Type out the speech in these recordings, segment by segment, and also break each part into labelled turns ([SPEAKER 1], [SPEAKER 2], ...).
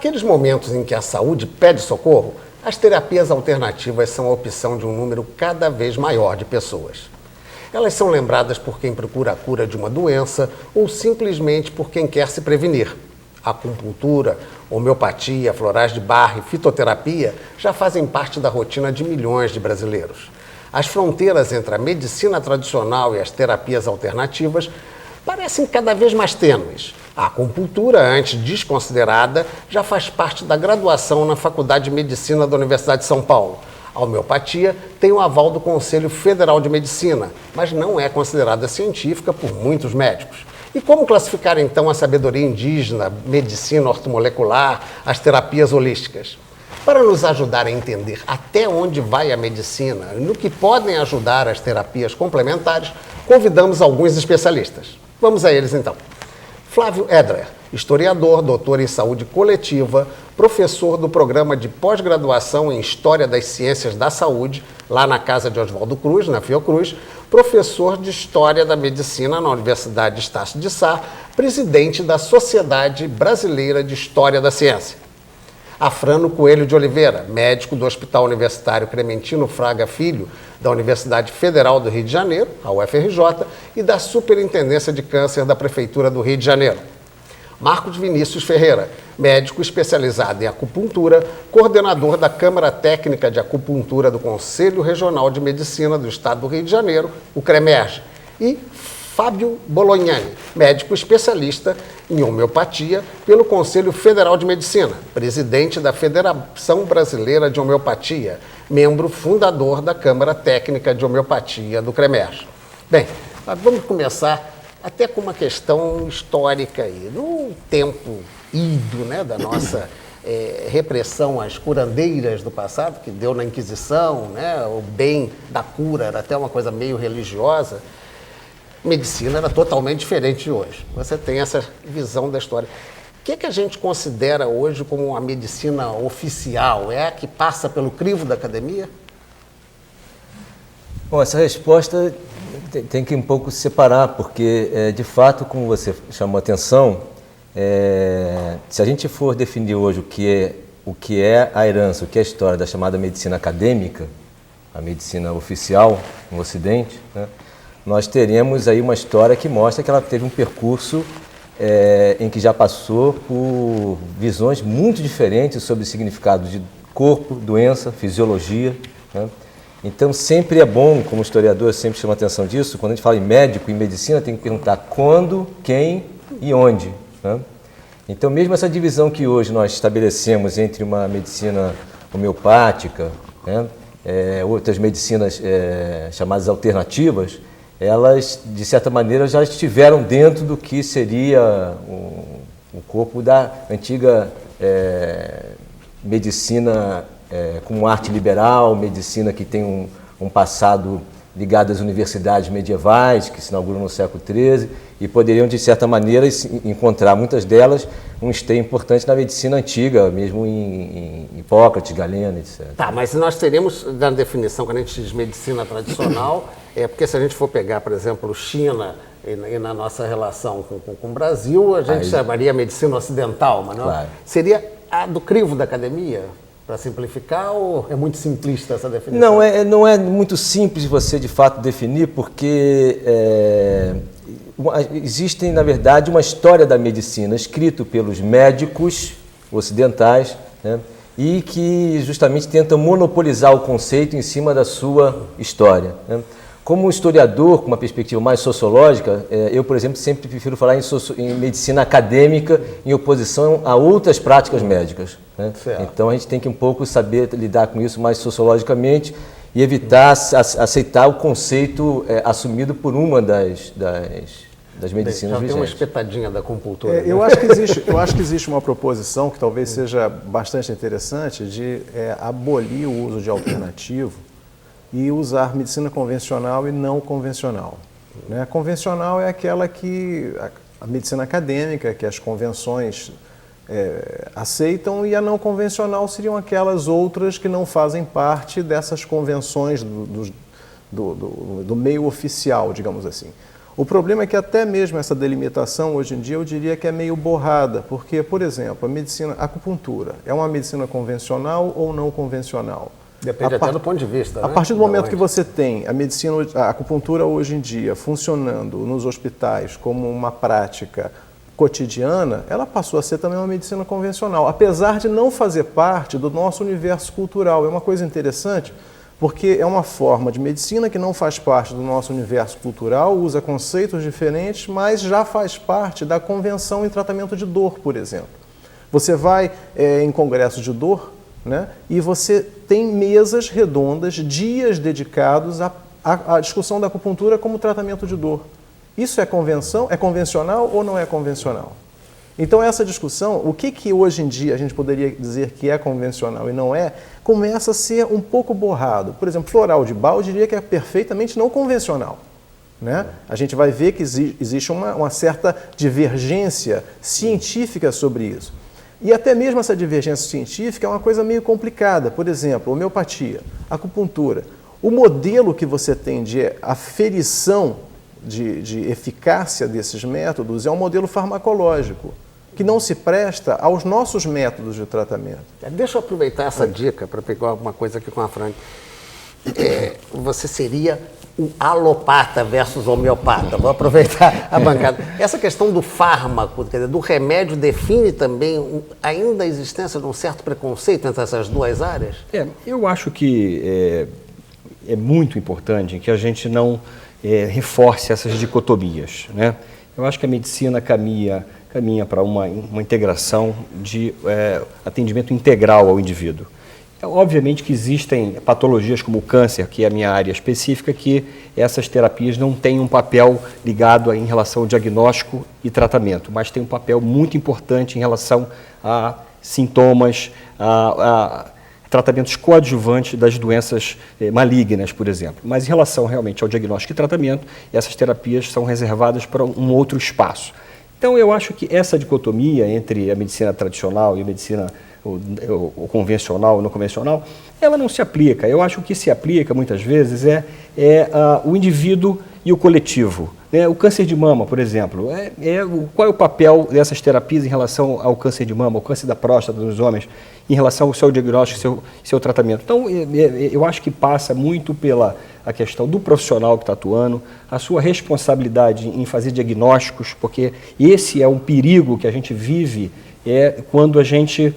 [SPEAKER 1] Naqueles momentos em que a saúde pede socorro, as terapias alternativas são a opção de um número cada vez maior de pessoas. Elas são lembradas por quem procura a cura de uma doença ou simplesmente por quem quer se prevenir. A acupuntura, homeopatia, florais de Bach e fitoterapia já fazem parte da rotina de milhões de brasileiros. As fronteiras entre a medicina tradicional e as terapias alternativas parecem cada vez mais tênues. A acupuntura, antes desconsiderada, já faz parte da graduação na Faculdade de Medicina da Universidade de São Paulo. A homeopatia tem o aval do Conselho Federal de Medicina, mas não é considerada científica por muitos médicos. E como classificar então a sabedoria indígena, medicina ortomolecular, as terapias holísticas? Para nos ajudar a entender até onde vai a medicina e no que podem ajudar as terapias complementares, convidamos alguns especialistas. Vamos a eles então. Flávio Edrer, historiador, doutor em saúde coletiva, professor do programa de pós-graduação em História das Ciências da Saúde, lá na Casa de Oswaldo Cruz, na Fiocruz, professor de História da Medicina na Universidade Estácio de Sá, presidente da Sociedade Brasileira de História da Ciência. Afrano Coelho de Oliveira, médico do Hospital Universitário Clementino Fraga Filho, da Universidade Federal do Rio de Janeiro, a UFRJ, e da Superintendência de Câncer da Prefeitura do Rio de Janeiro. Marcos Vinícius Ferreira, médico especializado em acupuntura, coordenador da Câmara Técnica de Acupuntura do Conselho Regional de Medicina do Estado do Rio de Janeiro, o CREMERG, e Fábio Bolognani, médico especialista em homeopatia pelo Conselho Federal de Medicina, presidente da Federação Brasileira de Homeopatia, membro fundador da Câmara Técnica de Homeopatia do CREMERG. Bem, vamos começar até com uma questão histórica aí. No tempo ido, né, da nossa repressão às curandeiras do passado, que deu na Inquisição, né, o bem da cura era até uma coisa meio religiosa, medicina era totalmente diferente de hoje. Você tem essa visão da história. O que é que a gente considera hoje como a medicina oficial? É a que passa pelo crivo da academia?
[SPEAKER 2] Bom, essa resposta tem que um pouco separar, porque, de fato, como você chamou a atenção, se a gente for definir hoje o que é a herança, o que é a história da chamada medicina acadêmica, a medicina oficial no Ocidente, né, nós teremos aí uma história que mostra que ela teve um percurso em que já passou por visões muito diferentes sobre o significado de corpo, doença, fisiologia, né? Então sempre é bom, como historiador, eu sempre chamo a atenção disso, quando a gente fala em médico, em medicina, tem que perguntar quando, quem e onde, né? Então mesmo essa divisão que hoje nós estabelecemos entre uma medicina homeopática, né, outras medicinas chamadas alternativas, elas, de certa maneira, já estiveram dentro do que seria o corpo da antiga medicina com arte liberal, medicina que tem um passado ligado às universidades medievais, que se inauguram no século XIII, e poderiam, de certa maneira, encontrar, muitas delas, um esteio importante na medicina antiga, mesmo em Hipócrates, Galeno, etc.
[SPEAKER 1] Tá, mas nós teremos, na definição, quando a gente diz medicina tradicional, porque se a gente for pegar, por exemplo, China e na nossa relação com o Brasil, a gente chamaria medicina ocidental, mas não, claro, seria a do crivo da academia? Para simplificar, ou é muito simplista essa definição?
[SPEAKER 2] Não é muito simples você, de fato, definir, porque existe, na verdade, uma história da medicina escrita pelos médicos ocidentais, né, e que justamente tentam monopolizar o conceito em cima da sua história, né. Como historiador, com uma perspectiva mais sociológica, eu, por exemplo, sempre prefiro falar em medicina acadêmica em oposição a outras práticas médicas, né? Então a gente tem que um pouco saber lidar com isso mais sociologicamente e evitar aceitar o conceito assumido por uma das medicinas vigentes.
[SPEAKER 1] Já tem uma espetadinha da acupuntura.
[SPEAKER 3] Eu acho que existe uma proposição que talvez seja bastante interessante de abolir o uso de alternativo e usar medicina convencional e não convencional, né? A convencional é aquela que a medicina acadêmica, que as convenções aceitam, e a não convencional seriam aquelas outras que não fazem parte dessas convenções do meio oficial, digamos assim. O problema é que até mesmo essa delimitação, hoje em dia, eu diria que é meio borrada, porque, por exemplo, a acupuntura é uma medicina convencional ou não convencional?
[SPEAKER 1] Depende até do ponto de vista, né?
[SPEAKER 3] A partir do momento que você tem a acupuntura hoje em dia funcionando nos hospitais como uma prática cotidiana, ela passou a ser também uma medicina convencional, apesar de não fazer parte do nosso universo cultural. É uma coisa interessante, porque é uma forma de medicina que não faz parte do nosso universo cultural, usa conceitos diferentes, mas já faz parte da convenção em tratamento de dor, por exemplo. Você vai em congressos de dor, né, e você tem mesas redondas, dias dedicados à discussão da acupuntura como tratamento de dor. Isso é convencional ou não é convencional? Então essa discussão, o que hoje em dia a gente poderia dizer que é convencional e não é, começa a ser um pouco borrado. Por exemplo, floral de Bach, eu diria que é perfeitamente não convencional, né? A gente vai ver que existe uma certa divergência científica sobre isso. E até mesmo essa divergência científica é uma coisa meio complicada. Por exemplo, homeopatia, acupuntura. O modelo que você tem de aferição de eficácia desses métodos é um modelo farmacológico, que não se presta aos nossos métodos de tratamento.
[SPEAKER 1] Deixa eu aproveitar essa dica para pegar alguma coisa aqui com a Fran. Você seria o alopata versus homeopata. Vou aproveitar a bancada. Essa questão do fármaco, quer dizer, do remédio, define também ainda a existência de um certo preconceito entre essas duas áreas?
[SPEAKER 4] Eu acho que é muito importante que a gente não reforce essas dicotomias, né? Eu acho que a medicina caminha para uma integração de atendimento integral ao indivíduo. Então, obviamente que existem patologias como o câncer, que é a minha área específica, que essas terapias não têm um papel ligado em relação ao diagnóstico e tratamento, mas tem um papel muito importante em relação a sintomas, a tratamentos coadjuvantes das doenças malignas, por exemplo. Mas em relação realmente ao diagnóstico e tratamento, essas terapias são reservadas para um outro espaço. Então, eu acho que essa dicotomia entre a medicina tradicional e a medicina o convencional ou não convencional, ela não se aplica. Eu acho que o que se aplica, muitas vezes, é o indivíduo e o coletivo. O câncer de mama, por exemplo, qual é o papel dessas terapias em relação ao câncer de mama, ao câncer da próstata dos homens, em relação ao seu diagnóstico, seu tratamento? Então, eu acho que passa muito pela a questão do profissional que está atuando, a sua responsabilidade em fazer diagnósticos, porque esse é um perigo que a gente vive quando a gente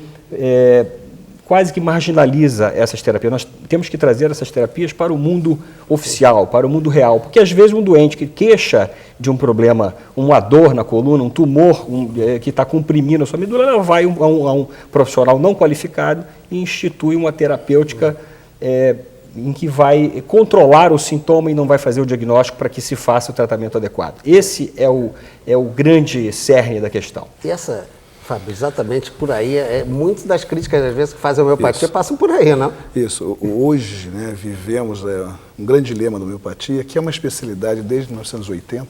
[SPEAKER 4] quase que marginaliza essas terapias. Nós temos que trazer essas terapias para o mundo oficial, para o mundo real, porque às vezes um doente que queixa de um problema, uma dor na coluna, um tumor que está comprimindo a sua medula, ela vai a um profissional não qualificado e institui uma terapêutica em que vai controlar o sintoma e não vai fazer o diagnóstico para que se faça o tratamento adequado. Esse é o grande cerne da questão.
[SPEAKER 1] E essa, Fábio, exatamente por aí, muitas das críticas, às vezes, que fazem a homeopatia passam por aí, não?
[SPEAKER 5] Isso. Hoje, vivemos um grande dilema da homeopatia, que é uma especialidade desde 1980,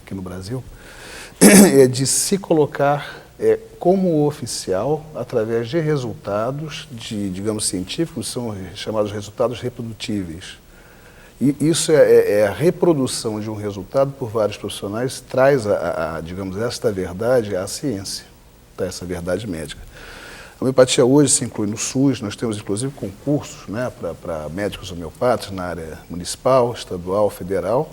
[SPEAKER 5] aqui no Brasil, de se colocar como oficial através de resultados, digamos, científicos, são chamados resultados reprodutíveis. E isso é a reprodução de um resultado por vários profissionais, traz, digamos, esta verdade à ciência. Essa verdade médica. A homeopatia hoje se inclui no SUS, nós temos inclusive concursos, né, para médicos homeopatas na área municipal, estadual, federal.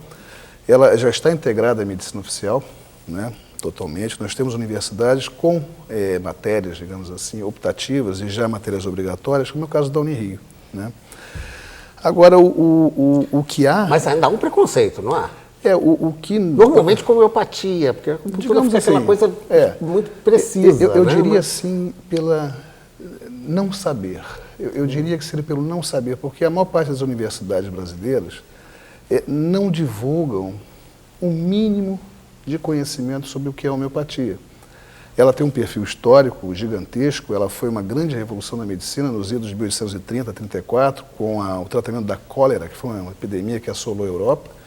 [SPEAKER 5] Ela já está integrada à medicina oficial, né, totalmente. Nós temos universidades com matérias, digamos assim, optativas e já matérias obrigatórias, como é o caso da Unirio, né. Agora, o que há...
[SPEAKER 1] Mas ainda há um preconceito, não há?
[SPEAKER 5] O que...
[SPEAKER 1] Normalmente com homeopatia, porque a acupuntura fica aquela coisa muito precisa.
[SPEAKER 5] Eu diria assim, pela não saber. Eu diria que seria pelo não saber, porque a maior parte das universidades brasileiras não divulgam um mínimo de conhecimento sobre o que é a homeopatia. Ela tem um perfil histórico gigantesco, ela foi uma grande revolução na medicina nos idos de 1830 a 34, com o tratamento da cólera, que foi uma epidemia que assolou a Europa.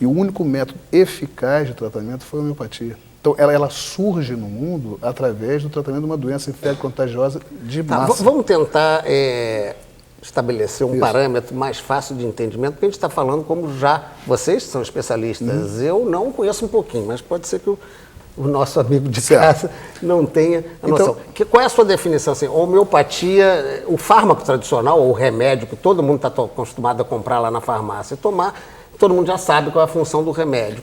[SPEAKER 5] E o único método eficaz de tratamento foi a homeopatia. Então, ela surge no mundo através do tratamento de uma doença infecto-contagiosa de massa.
[SPEAKER 1] Vamos tentar estabelecer um parâmetro mais fácil de entendimento, porque a gente está falando como já vocês são especialistas, eu não conheço um pouquinho, mas pode ser que o nosso amigo de casa não tenha a noção. Qual é a sua definição? Assim, homeopatia, o fármaco tradicional, ou o remédio que todo mundo está acostumado a comprar lá na farmácia, tomar, todo mundo já sabe qual é a função do remédio.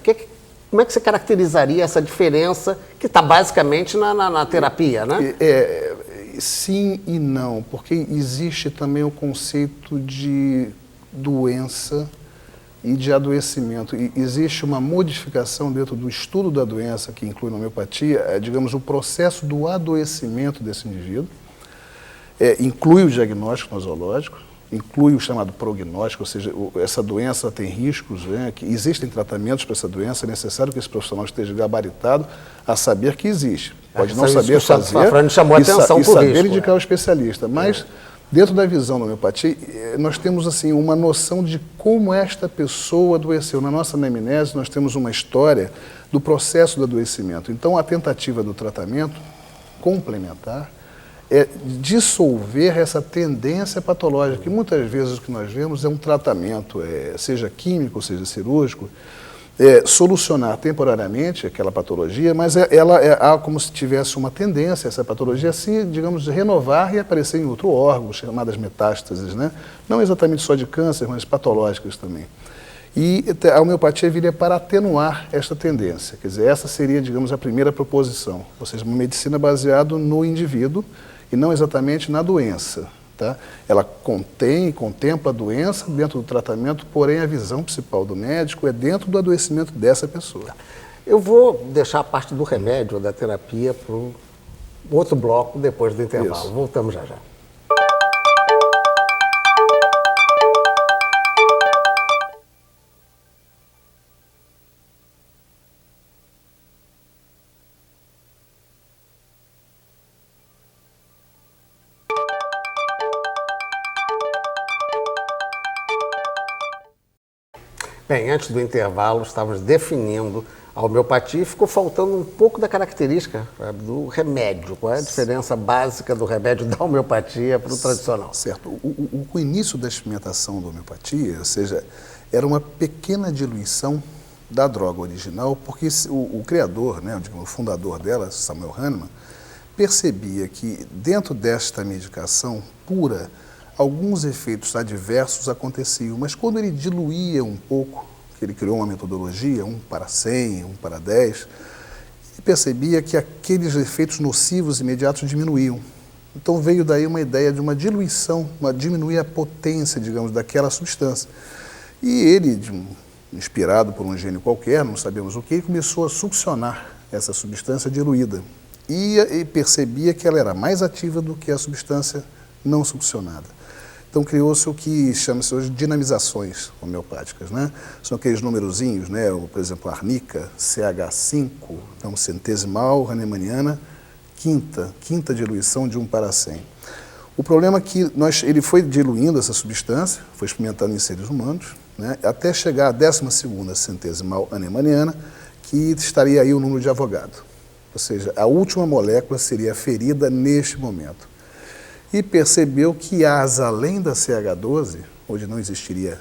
[SPEAKER 1] Como é que você caracterizaria essa diferença que está basicamente na terapia, né?
[SPEAKER 5] Sim e não, porque existe também o conceito de doença e de adoecimento. E existe uma modificação dentro do estudo da doença, que inclui na homeopatia, digamos, o processo do adoecimento desse indivíduo, inclui o diagnóstico nosológico, inclui o chamado prognóstico, ou seja, essa doença tem riscos, né, que existem tratamentos para essa doença, é necessário que esse profissional esteja gabaritado a saber que existe. Pode não saber fazer e saber indicar o especialista, mas dentro da visão da homeopatia, nós temos assim uma noção de como esta pessoa adoeceu. Na nossa anamnese, nós temos uma história do processo do adoecimento. Então, a tentativa do tratamento complementar é dissolver essa tendência patológica, que muitas vezes o que nós vemos é um tratamento, seja químico, seja cirúrgico, solucionar temporariamente aquela patologia, mas há como se tivesse uma tendência, essa patologia, a se, digamos, renovar e aparecer em outro órgão, chamadas metástases, né? Não exatamente só de câncer, mas patológicas também. E a homeopatia viria para atenuar esta tendência, quer dizer, essa seria, digamos, a primeira proposição, ou seja, uma medicina baseada no indivíduo e não exatamente na doença. Tá? Ela contempla a doença dentro do tratamento, porém a visão principal do médico é dentro do adoecimento dessa pessoa.
[SPEAKER 1] Eu vou deixar a parte do remédio, da terapia, para o outro bloco depois do intervalo. Isso. Voltamos já já. Bem, antes do intervalo, estávamos definindo a homeopatia e ficou faltando um pouco da característica do remédio. Qual é a diferença básica do remédio da homeopatia para o tradicional?
[SPEAKER 5] Certo. O início da experimentação da homeopatia, ou seja, era uma pequena diluição da droga original, porque o criador, né, o fundador dela, Samuel Hahnemann, percebia que dentro desta medicação pura, alguns efeitos adversos aconteciam, mas quando ele diluía um pouco, que ele criou uma metodologia, 1 para 100, 1 para 10, ele percebia que aqueles efeitos nocivos imediatos diminuíam. Então veio daí uma ideia de uma diluição, diminuir a potência, digamos, daquela substância. E ele, inspirado por um gênio qualquer, não sabemos o que, começou a succionar essa substância diluída. E percebia que ela era mais ativa do que a substância não succionada. Então criou-se o que chama-se hoje de dinamizações homeopáticas, né? São aqueles numerozinhos, né? Por exemplo, arnica, CH5, então centesimal, hahnemanniana, quinta diluição de 1 para 100. O problema é que ele foi diluindo essa substância, foi experimentando em seres humanos, né? Até chegar à 12ª centesimal hahnemanniana, que estaria aí o número de Avogadro. Ou seja, a última molécula seria ferida neste momento. E percebeu que além da CH12, onde não existiria,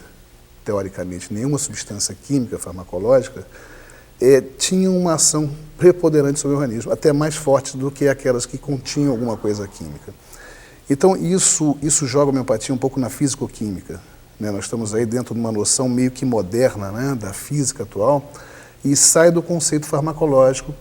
[SPEAKER 5] teoricamente, nenhuma substância química farmacológica, tinham uma ação preponderante sobre o organismo, até mais forte do que aquelas que continham alguma coisa química. Então, isso joga a homeopatia um pouco na físico-química, né? Nós estamos aí dentro de uma noção meio que moderna, né, da física atual, e sai do conceito farmacológico,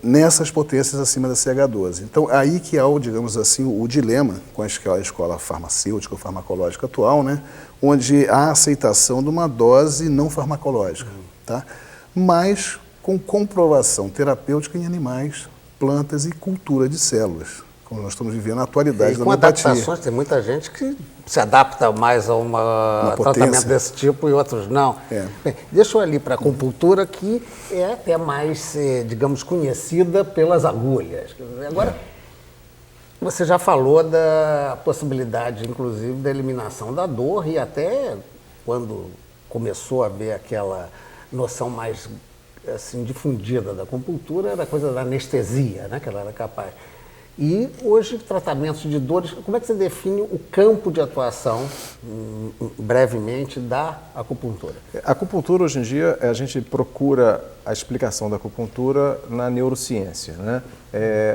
[SPEAKER 5] nessas potências acima da CH12. Então, aí que há, digamos assim, o dilema com a escola farmacêutica ou farmacológica atual, né, onde há a aceitação de uma dose não farmacológica, tá? Mas com comprovação terapêutica em animais, plantas e cultura de células, como nós estamos vivendo na atualidade da homeopatia.
[SPEAKER 1] Com adaptações, tem muita gente que se adapta mais a um tratamento desse tipo e outros não. Bem, deixa eu ali para a acupuntura, que é até mais, digamos, conhecida pelas agulhas. Agora, você já falou da possibilidade, inclusive, da eliminação da dor, e até quando começou a haver aquela noção mais assim, difundida da acupuntura, era a coisa da anestesia, né, que ela era capaz. E hoje, tratamentos de dores, como é que você define o campo de atuação, brevemente, da acupuntura?
[SPEAKER 3] A acupuntura, hoje em dia, a gente procura a explicação da acupuntura na neurociência, né?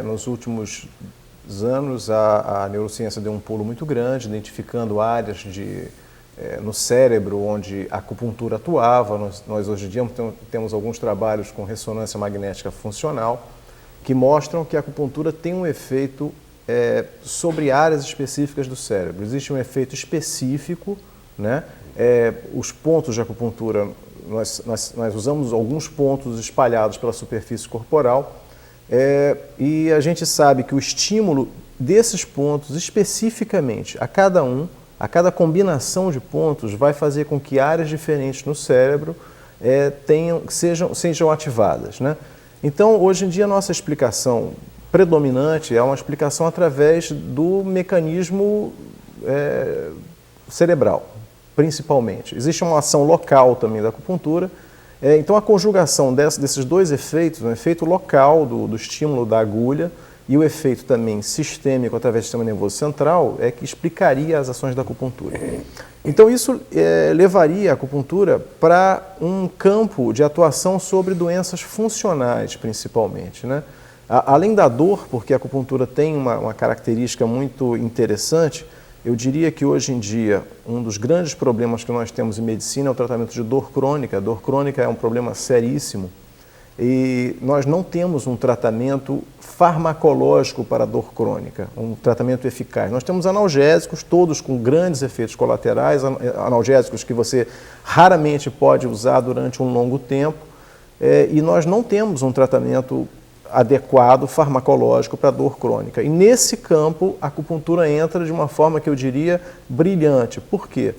[SPEAKER 3] Nos últimos anos, a neurociência deu um pulo muito grande, identificando áreas no cérebro onde a acupuntura atuava. Nós hoje em dia temos alguns trabalhos com ressonância magnética funcional, que mostram que a acupuntura tem um efeito sobre áreas específicas do cérebro. Existe um efeito específico, né? Os pontos de acupuntura, nós usamos alguns pontos espalhados pela superfície corporal, e a gente sabe que o estímulo desses pontos, especificamente, a cada combinação de pontos, vai fazer com que áreas diferentes no cérebro sejam ativadas, né? Então, hoje em dia, a nossa explicação predominante é uma explicação através do mecanismo cerebral, principalmente. Existe uma ação local também da acupuntura. Então, a conjugação desses dois efeitos, o efeito local do estímulo da agulha e o efeito também sistêmico através do sistema nervoso central, é que explicaria as ações da acupuntura. Então, isso levaria a acupuntura para um campo de atuação sobre doenças funcionais, principalmente, né? Além da dor, porque a acupuntura tem uma característica muito interessante, eu diria que hoje em dia um dos grandes problemas que nós temos em medicina é o tratamento de dor crônica. A dor crônica é um problema seríssimo e nós não temos um tratamento farmacológico para a dor crônica, um tratamento eficaz. Nós temos analgésicos, todos com grandes efeitos colaterais, analgésicos que você raramente pode usar durante um longo tempo, e nós não temos um tratamento adequado farmacológico para a dor crônica. E nesse campo, a acupuntura entra de uma forma que eu diria brilhante. Por quê?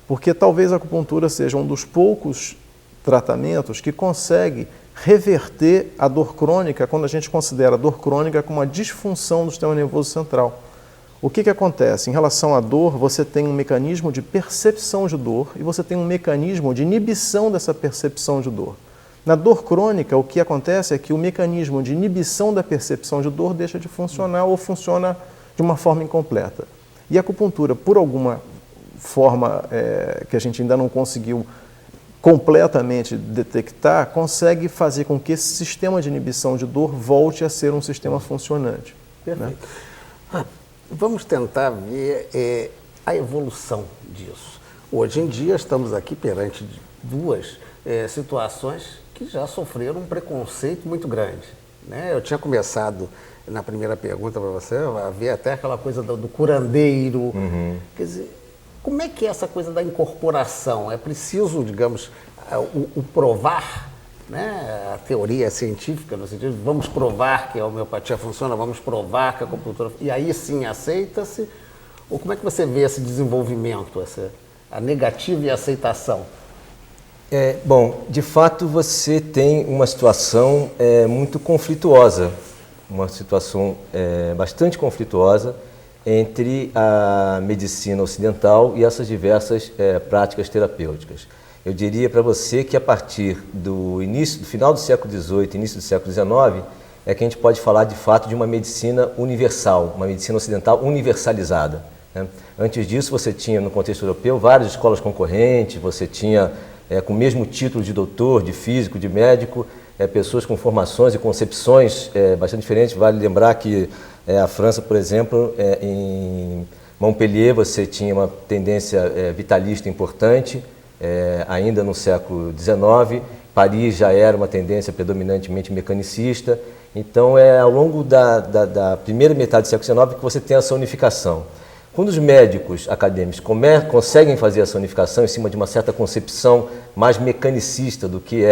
[SPEAKER 3] Porque talvez a acupuntura seja um dos poucos tratamentos que consegue reverter a dor crônica quando a gente considera a dor crônica como uma disfunção do sistema nervoso central. O que acontece? Em relação à dor, você tem um mecanismo de percepção de dor e você tem um mecanismo de inibição dessa percepção de dor. Na dor crônica, o que acontece é que o mecanismo de inibição da percepção de dor deixa de funcionar ou funciona de uma forma incompleta. E a acupuntura, por alguma forma que a gente ainda não conseguiu completamente detectar, consegue fazer com que esse sistema de inibição de dor volte a ser um sistema funcionante.
[SPEAKER 1] Perfeito. Né? Vamos tentar ver a evolução disso. Hoje em dia estamos aqui perante duas situações que já sofreram um preconceito muito grande, né? Eu tinha começado na primeira pergunta para você a ver até aquela coisa do curandeiro. Uhum. Quer dizer, como é que é essa coisa da incorporação? É preciso, digamos, o provar, né? A teoria científica, no sentido de vamos provar que a homeopatia funciona, vamos provar que a acupuntura... E aí sim aceita-se? Ou como é que você vê esse desenvolvimento, a negativa e a aceitação?
[SPEAKER 2] Bom, de fato você tem uma situação muito conflituosa, uma situação bastante conflituosa entre a medicina ocidental e essas diversas práticas terapêuticas. Eu diria para você que a partir do final do século XVIII, início do século XIX, é que a gente pode falar de fato de uma medicina universal, uma medicina ocidental universalizada, né? Antes disso você tinha no contexto europeu várias escolas concorrentes, você tinha com o mesmo título de doutor, de físico, de médico, pessoas com formações e concepções bastante diferentes. Vale lembrar que a França, por exemplo, em Montpellier você tinha uma tendência vitalista importante, ainda no século XIX. Paris já era uma tendência predominantemente mecanicista. Então, ao longo da primeira metade do século XIX que você tem essa unificação. Quando os médicos acadêmicos conseguem fazer essa unificação em cima de uma certa concepção mais mecanicista do que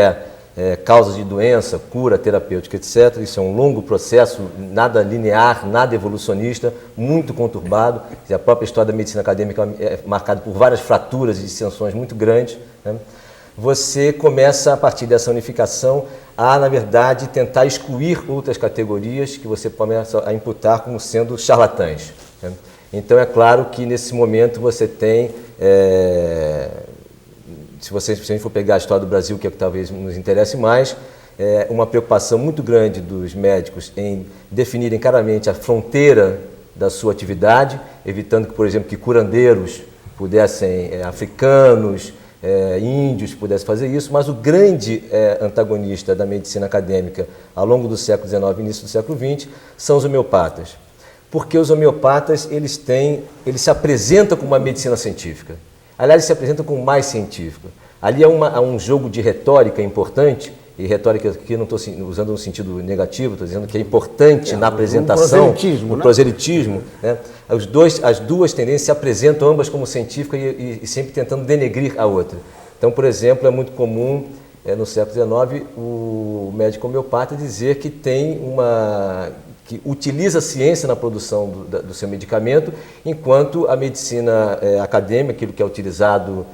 [SPEAKER 2] causas de doença, cura terapêutica, etc., isso é um longo processo, nada linear, nada evolucionista, muito conturbado. A própria história da medicina acadêmica é marcada por várias fraturas e dissensões muito grandes, né? Você começa, a partir dessa unificação, a, na verdade, tentar excluir outras categorias que você começa a imputar como sendo charlatães, né? Então, é claro que nesse momento você tem, se a gente for pegar a história do Brasil, que é o que talvez nos interesse mais, uma preocupação muito grande dos médicos em definirem claramente a fronteira da sua atividade, evitando que, por exemplo, que curandeiros pudessem, africanos, índios pudessem fazer isso, mas o grande antagonista da medicina acadêmica ao longo do século XIX e início do século XX são os homeopatas. Porque os homeopatas, eles se apresentam como uma medicina científica. Aliás, eles se apresentam como mais científica. Ali há um jogo de retórica importante, e retórica que eu não estou usando no sentido negativo, estou dizendo que é importante na apresentação, no proselitismo. Né? As duas tendências se apresentam ambas como científicas e sempre tentando denegrir a outra. Então, por exemplo, é muito comum no século XIX o médico homeopata dizer que que utiliza a ciência na produção do seu medicamento, enquanto a medicina acadêmica, aquilo que é utilizado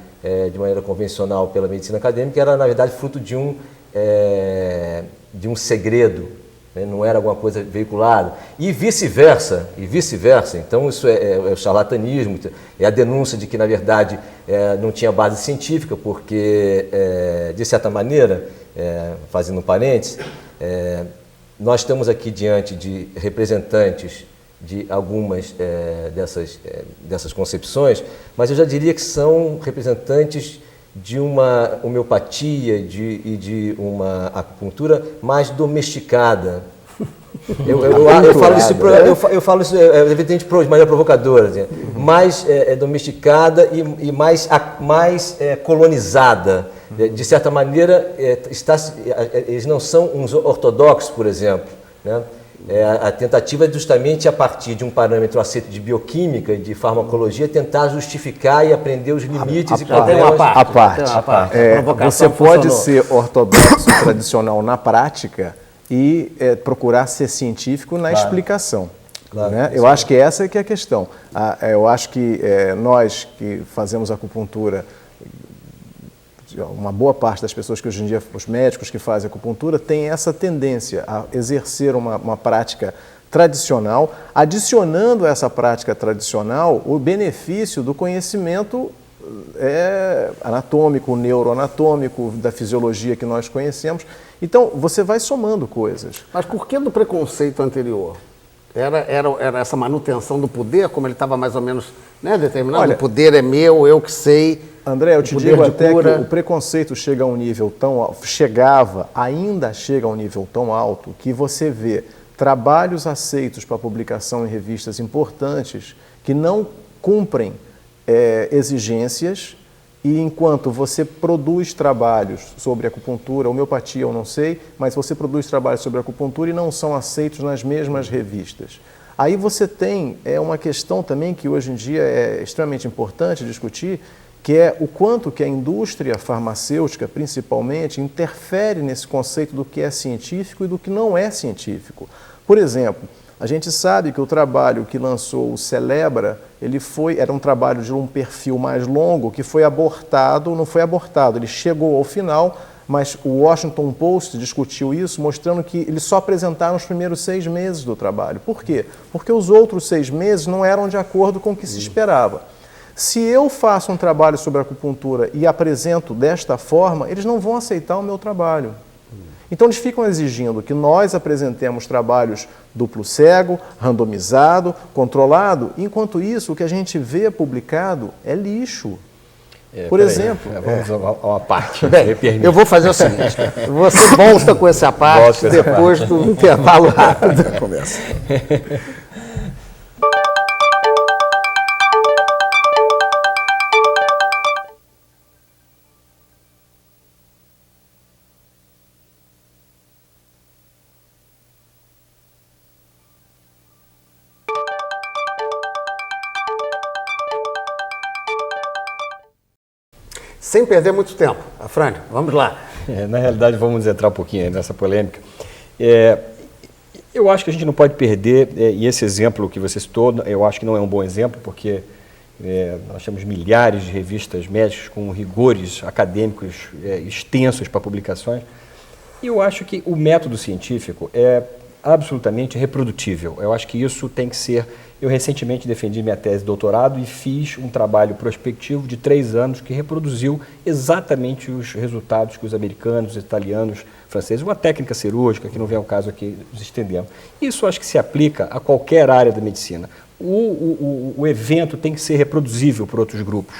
[SPEAKER 2] de maneira convencional pela medicina acadêmica, era, na verdade, fruto de um segredo, né? Não era alguma coisa veiculada. E vice-versa. Então, isso é o charlatanismo, é a denúncia de que, na verdade, não tinha base científica, porque, de certa maneira, fazendo um parênteses, nós estamos aqui diante de representantes de algumas dessas concepções, mas eu já diria que são representantes de uma homeopatia e de uma acupuntura mais domesticada. Eu falo isso evidentemente de maneira provocadora, assim, mais domesticada e mais colonizada. De certa maneira, eles não são uns ortodoxos, por exemplo, né? A tentativa é justamente a partir de um parâmetro aceito de bioquímica e de farmacologia tentar justificar e aprender os limites e problemas.
[SPEAKER 3] A parte. Você pode ser ortodoxo tradicional na prática e procurar ser científico na explicação. Claro, né? Eu acho que essa que é a questão. Eu acho que nós que fazemos acupuntura, uma boa parte das pessoas que hoje em dia, os médicos que fazem acupuntura, tem essa tendência a exercer uma prática tradicional, adicionando a essa prática tradicional o benefício do conhecimento anatômico, neuroanatômico, da fisiologia que nós conhecemos. Então, você vai somando coisas.
[SPEAKER 1] Mas por que do preconceito anterior? Era essa manutenção do poder, como ele estava mais ou menos, né, determinado? Olha, o poder é meu, eu que sei.
[SPEAKER 3] André, eu te digo até que o preconceito chega a um nível ainda chega a um nível tão alto que você vê trabalhos aceitos para publicação em revistas importantes que não cumprem exigências, e enquanto você produz trabalhos sobre acupuntura, homeopatia eu não sei, mas você produz trabalhos sobre acupuntura e não são aceitos nas mesmas revistas. Aí você tem uma questão também que hoje em dia é extremamente importante discutir, que é o quanto que a indústria farmacêutica, principalmente, interfere nesse conceito do que é científico e do que não é científico. Por exemplo, a gente sabe que o trabalho que lançou o Celebra, era um trabalho de um perfil mais longo, que foi abortado, não foi abortado, ele chegou ao final, mas o Washington Post discutiu isso, mostrando que eles só apresentaram os primeiros 6 meses do trabalho. Por quê? Porque os outros 6 meses não eram de acordo com o que se esperava. Se eu faço um trabalho sobre acupuntura e apresento desta forma, eles não vão aceitar o meu trabalho. Então, eles ficam exigindo que nós apresentemos trabalhos duplo cego, randomizado, controlado. Enquanto isso, o que a gente vê publicado é lixo. Por exemplo...
[SPEAKER 4] Vamos a uma parte.
[SPEAKER 1] Bem, eu vou fazer o seguinte. Você volta com essa parte depois do intervalo rápido da conversa. Sem perder muito tempo. Afrânio, vamos lá.
[SPEAKER 4] Na realidade, vamos entrar um pouquinho nessa polêmica. Eu acho que a gente não pode perder, e esse exemplo que você citou, eu acho que não é um bom exemplo, porque nós temos milhares de revistas médicas com rigores acadêmicos extensos para publicações, e eu acho que o método científico é absolutamente reprodutível. Eu acho que isso tem que ser... Eu recentemente defendi minha tese de doutorado e fiz um trabalho prospectivo de 3 anos que reproduziu exatamente os resultados que os americanos, os italianos, franceses, uma técnica cirúrgica, que não vem ao caso aqui nos estendemos. Isso acho que se aplica a qualquer área da medicina. O evento tem que ser reproduzível por outros grupos,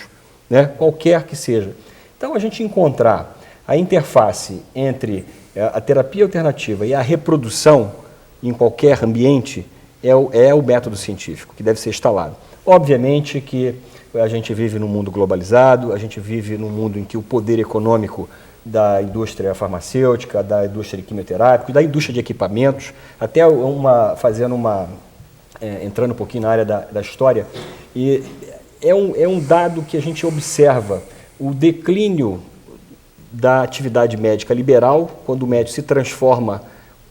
[SPEAKER 4] né? Qualquer que seja. Então, a gente encontrar a interface entre a terapia alternativa e a reprodução em qualquer ambiente é o método científico que deve ser instalado. Obviamente que a gente vive num mundo globalizado, a gente vive num mundo em que o poder econômico da indústria farmacêutica, da indústria de quimioterápico, da indústria de equipamentos, até entrando um pouquinho na área da história, e é um dado que a gente observa o declínio da atividade médica liberal, quando o médico se transforma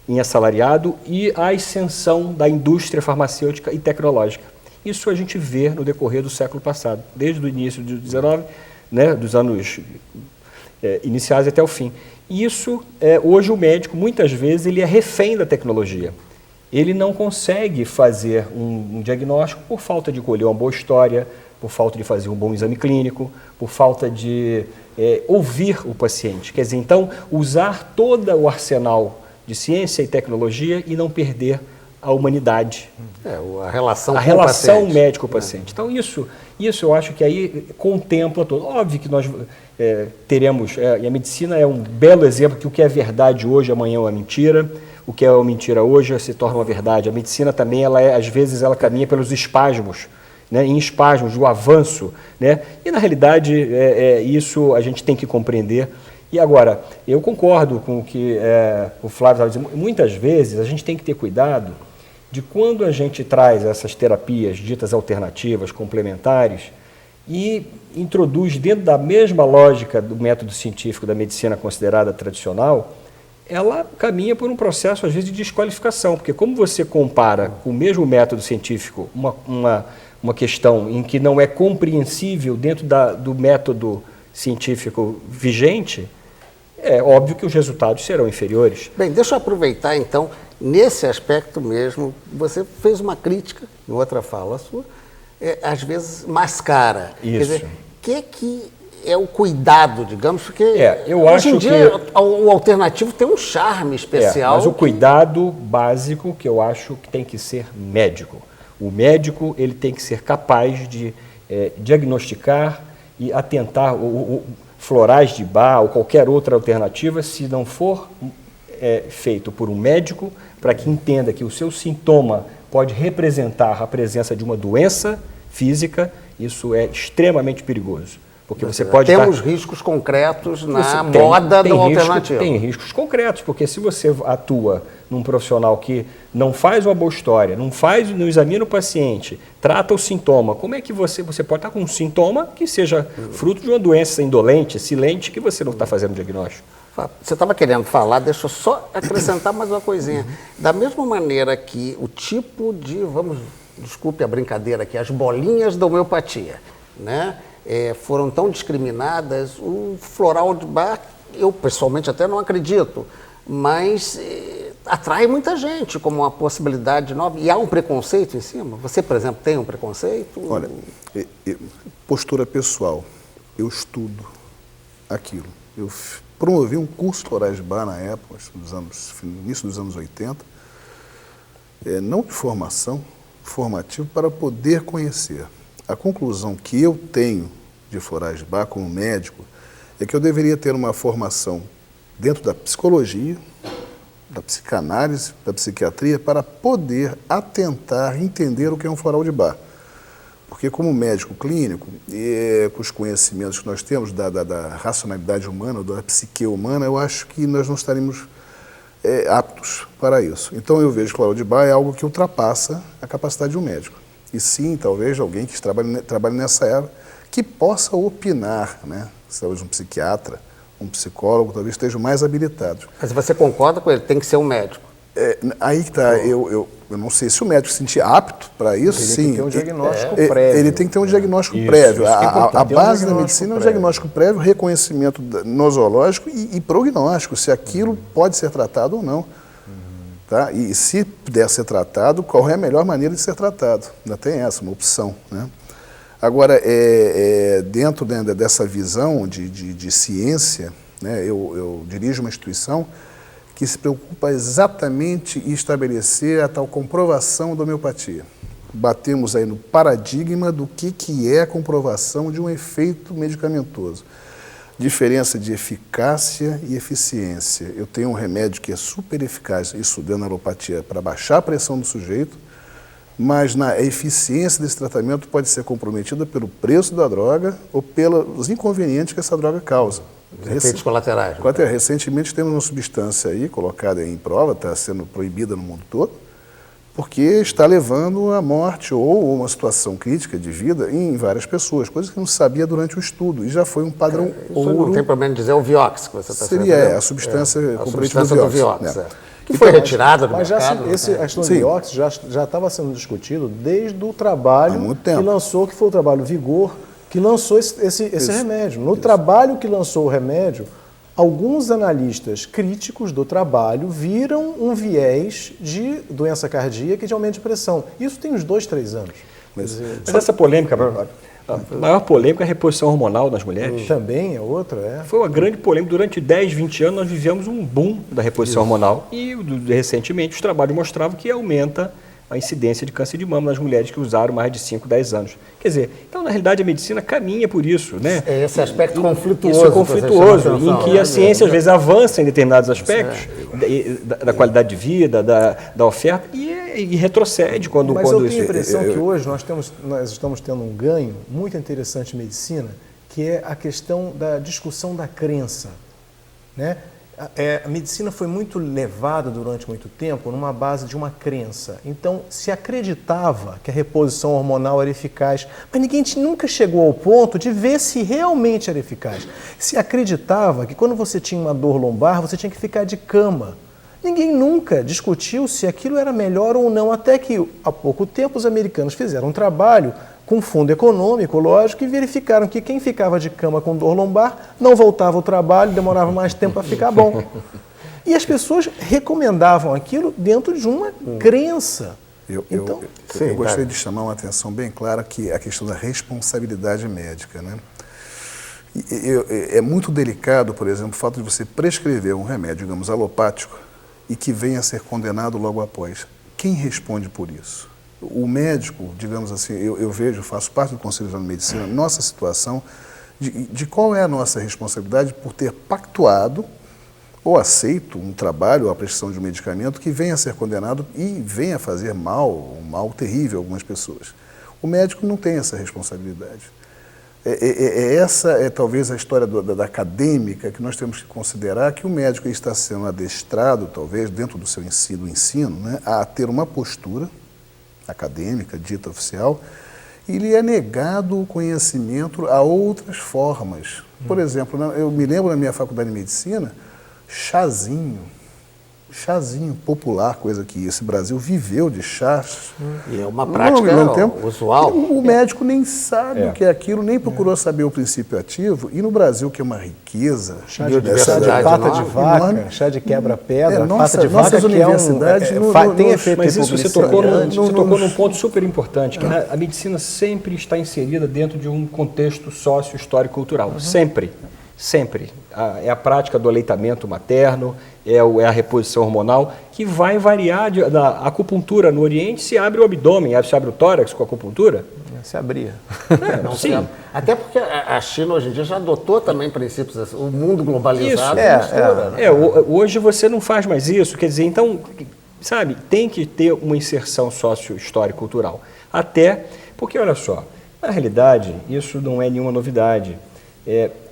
[SPEAKER 4] em assalariado, e a ascensão da indústria farmacêutica e tecnológica. Isso a gente vê no decorrer do século passado, desde o início do XIX, né, dos anos iniciais até o fim. Isso, hoje o médico, muitas vezes, ele é refém da tecnologia. Ele não consegue fazer um diagnóstico por falta de colher uma boa história, por falta de fazer um bom exame clínico, por falta de ouvir o paciente. Quer dizer, então, usar todo o arsenal de ciência e tecnologia e não perder a humanidade.
[SPEAKER 1] A relação
[SPEAKER 4] médico-paciente. Então, isso eu acho que aí contempla todo. Óbvio que nós teremos, e a medicina é um belo exemplo que o que é verdade hoje, amanhã é uma mentira, o que é uma mentira hoje se torna uma verdade. A medicina também, às vezes, ela caminha pelos espasmos, né, em espasmos do avanço, né, e na realidade isso a gente tem que compreender. E agora, eu concordo com o que o Flávio estava dizendo, muitas vezes a gente tem que ter cuidado de quando a gente traz essas terapias ditas alternativas, complementares, e introduz dentro da mesma lógica do método científico da medicina considerada tradicional, ela caminha por um processo, às vezes, de desqualificação, porque como você compara com o mesmo método científico uma questão em que não é compreensível dentro do método científico vigente, é óbvio que os resultados serão inferiores.
[SPEAKER 1] Bem, deixa eu aproveitar, então, nesse aspecto mesmo, você fez uma crítica, em outra fala sua, às vezes mascara.
[SPEAKER 4] Isso.
[SPEAKER 1] Quer dizer, que é o cuidado, digamos, porque
[SPEAKER 4] eu
[SPEAKER 1] hoje
[SPEAKER 4] acho
[SPEAKER 1] em dia
[SPEAKER 4] que
[SPEAKER 1] o alternativo tem um charme especial.
[SPEAKER 4] Mas o cuidado básico que eu acho que tem que ser médico. O médico ele tem que ser capaz de diagnosticar e atentar florais de Bach ou qualquer outra alternativa, se não for feito por um médico, para que entenda que o seu sintoma pode representar a presença de uma doença física, isso é extremamente perigoso. Porque você pode
[SPEAKER 1] Temos riscos concretos na moda do alternativo.
[SPEAKER 4] Tem riscos concretos, porque se você atua num profissional que não faz uma boa história, não examina o paciente, trata o sintoma, como é que você pode estar com um sintoma que seja fruto de uma doença indolente, silente, que você não está fazendo diagnóstico?
[SPEAKER 1] Você estava querendo falar, deixa eu só acrescentar mais uma coisinha. Da mesma maneira que o tipo de, desculpe a brincadeira aqui, as bolinhas da homeopatia, né? Foram tão discriminadas, o floral de Bach, eu pessoalmente até não acredito, mas atrai muita gente como uma possibilidade nova. E há um preconceito em cima? Você, por exemplo, tem um preconceito?
[SPEAKER 5] Olha, postura pessoal, eu estudo aquilo. Eu promovi um curso de florais de Bach na época, no início dos anos 80, não de formação, formativo, para poder conhecer. A conclusão que eu tenho de florais de Bach como médico é que eu deveria ter uma formação dentro da psicologia, da psicanálise, da psiquiatria, para poder atentar entender o que é um floral de Bach. Porque como médico clínico, com os conhecimentos que nós temos da racionalidade humana, da psique humana, eu acho que nós não estaríamos aptos para isso. Então eu vejo que o floral de Bach é algo que ultrapassa a capacidade de um médico. E sim, talvez alguém que trabalhe nessa era, que possa opinar, né? Talvez um psiquiatra, um psicólogo, talvez estejam mais habilitados.
[SPEAKER 1] Mas você concorda com ele? Tem que ser um médico.
[SPEAKER 5] Aí que está, eu não sei se o médico se sentir apto para isso,
[SPEAKER 3] ele
[SPEAKER 5] sim.
[SPEAKER 3] Tem que ter um diagnóstico prévio.
[SPEAKER 5] Ele tem que ter um diagnóstico
[SPEAKER 4] Isso,
[SPEAKER 5] prévio.
[SPEAKER 4] isso que é
[SPEAKER 5] A base da
[SPEAKER 3] diagnóstico
[SPEAKER 5] medicina é um
[SPEAKER 3] prévio.
[SPEAKER 5] diagnóstico prévio, reconhecimento nosológico e prognóstico, se aquilo pode ser tratado ou não. Tá? E se puder ser tratado, qual é a melhor maneira de ser tratado? Ainda tem essa, uma opção. Né? Agora, dentro dessa visão de ciência, né, eu dirijo uma instituição que se preocupa exatamente em estabelecer a tal comprovação da homeopatia. Batemos aí no paradigma do que é a comprovação de um efeito medicamentoso. Diferença de eficácia e eficiência. Eu tenho um remédio que é super eficaz, isso dentro da alopatia, para baixar a pressão do sujeito, mas a eficiência desse tratamento pode ser comprometida pelo preço da droga ou pelos inconvenientes que essa droga causa.
[SPEAKER 1] Efeitos colaterais.
[SPEAKER 5] Recentemente temos uma substância aí colocada em prova, está sendo proibida no mundo todo, porque está levando à morte ou uma situação crítica de vida em várias pessoas, coisas que não sabia durante o estudo, e já foi um padrão ouro.
[SPEAKER 1] Não tem problema em dizer o Vioxx que você está falando.
[SPEAKER 5] Seria a substância componente do Vioxx.
[SPEAKER 1] Que foi retirada do mercado.
[SPEAKER 3] Mas a questão do Vioxx já estava sendo discutido desde o trabalho que lançou, que foi o trabalho Vigor, que lançou esse remédio. No trabalho que lançou o remédio, alguns analistas críticos do trabalho viram um viés de doença cardíaca e de aumento de pressão. Isso tem uns 2, 3 anos.
[SPEAKER 4] Mas essa polêmica, a maior polêmica é a reposição hormonal nas mulheres.
[SPEAKER 3] Também é outra,
[SPEAKER 4] Foi uma grande polêmica. Durante 10, 20 anos nós vivemos um boom da reposição hormonal e recentemente os trabalhos mostravam que aumenta a incidência de câncer de mama nas mulheres que usaram mais de 5, 10 anos. Quer dizer, então na realidade a medicina caminha por isso, né?
[SPEAKER 1] É esse aspecto conflituoso.
[SPEAKER 4] Isso é conflituoso, em que a ciência às vezes avança em determinados aspectos da qualidade de vida, da oferta e retrocede quando
[SPEAKER 3] Mas eu tenho
[SPEAKER 4] isso...
[SPEAKER 3] a impressão que hoje nós estamos tendo um ganho muito interessante em medicina, que é a questão da discussão da crença, né? A medicina foi muito levada durante muito tempo numa base de uma crença. Então, se acreditava que a reposição hormonal era eficaz, mas ninguém nunca chegou ao ponto de ver se realmente era eficaz. Se acreditava que quando você tinha uma dor lombar, você tinha que ficar de cama. Ninguém nunca discutiu se aquilo era melhor ou não, até que há pouco tempo os americanos fizeram um trabalho com fundo econômico, lógico, e verificaram que quem ficava de cama com dor lombar não voltava ao trabalho, demorava mais tempo para ficar bom. E as pessoas recomendavam aquilo dentro de uma crença.
[SPEAKER 5] Eu gostaria de chamar uma atenção bem clara que a questão da responsabilidade médica, né? É muito delicado, por exemplo, o fato de você prescrever um remédio, digamos, alopático, e que venha a ser condenado logo após. Quem responde por isso? O médico, digamos assim, eu vejo, faço parte do Conselho de Medicina, nossa situação, de qual é a nossa responsabilidade por ter pactuado ou aceito um trabalho ou a prescrição de um medicamento que venha a ser condenado e venha a fazer um mal terrível a algumas pessoas. O médico não tem essa responsabilidade. Essa é talvez a história da acadêmica que nós temos que considerar, que o médico está sendo adestrado, talvez, dentro do seu ensino, né, a ter uma postura acadêmica, dita oficial, e lhe é negado o conhecimento a outras formas. Por exemplo, eu me lembro na minha faculdade de medicina, chazinho popular, coisa que esse Brasil viveu de chás.
[SPEAKER 1] E é uma prática usual.
[SPEAKER 5] O médico nem sabe o que é aquilo, nem procurou saber o princípio ativo. E no Brasil, que é uma riqueza,
[SPEAKER 3] chá de pata de vaca, chá de quebra-pedra, pata de vaca,
[SPEAKER 5] nossas universidades
[SPEAKER 3] tem efeito.
[SPEAKER 4] Mas isso você tocou num ponto super importante, que a medicina sempre está inserida dentro de um contexto sócio-histórico-cultural. Sempre. É a prática do aleitamento materno, é a reposição hormonal, que vai variar da acupuntura no Oriente, se abre o abdômen, se abre o tórax com a acupuntura.
[SPEAKER 3] Se abria.
[SPEAKER 1] Sim. Até porque a China hoje em dia já adotou também princípios assim, o mundo globalizado.
[SPEAKER 4] Hoje você não faz mais isso, quer dizer, então, sabe, tem que ter uma inserção sócio-histórico-cultural. Até porque, olha só, na realidade, isso não é nenhuma novidade.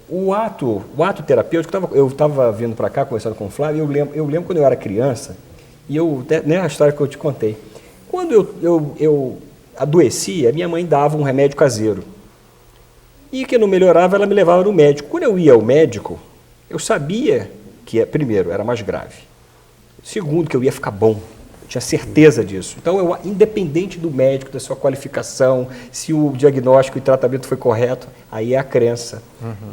[SPEAKER 4] O ato terapêutico, eu estava vindo para cá, conversando com o Flávio, eu lembro quando eu era criança, e a história que eu te contei, quando eu adoecia, minha mãe dava um remédio caseiro, e que não melhorava, ela me levava no médico. Quando eu ia ao médico, eu sabia que, primeiro, era mais grave, segundo, que eu ia ficar bom. Tinha certeza disso. Então, independente do médico, da sua qualificação, se o diagnóstico e tratamento foi correto, aí é a crença.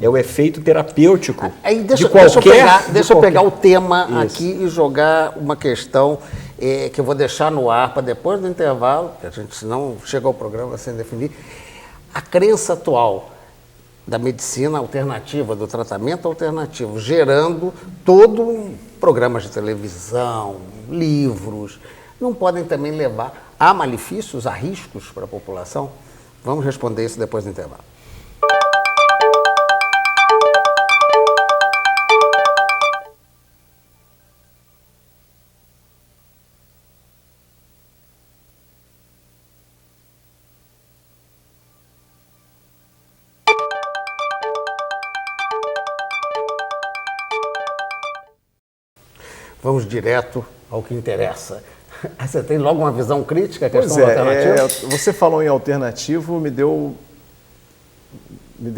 [SPEAKER 4] É o efeito terapêutico
[SPEAKER 1] Deixa eu pegar o tema aqui e jogar uma questão que eu vou deixar no ar para depois do intervalo, que a gente senão chega ao programa sem definir. A crença atual da medicina alternativa, do tratamento alternativo, gerando todo programas de televisão, livros, não podem também levar a malefícios, a riscos para a população? Vamos responder isso depois do intervalo. Vamos direto ao que interessa. Você tem logo uma visão crítica à questão da alternativa?
[SPEAKER 3] Você falou em alternativo, me deu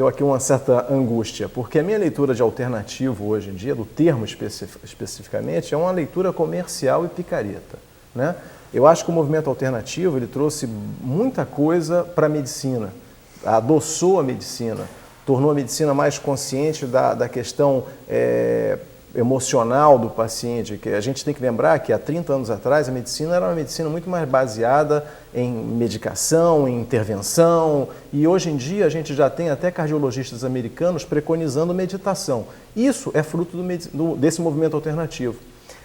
[SPEAKER 3] aqui uma certa angústia, porque a minha leitura de alternativo hoje em dia, do termo especificamente, é uma leitura comercial e picareta, né? Eu acho que o movimento alternativo ele trouxe muita coisa para a medicina, adoçou a medicina, tornou a medicina mais consciente da questão emocional do paciente, que a gente tem que lembrar que há 30 anos atrás a medicina era uma medicina muito mais baseada em medicação, em intervenção, e hoje em dia a gente já tem até cardiologistas americanos preconizando meditação. Isso é fruto desse movimento alternativo.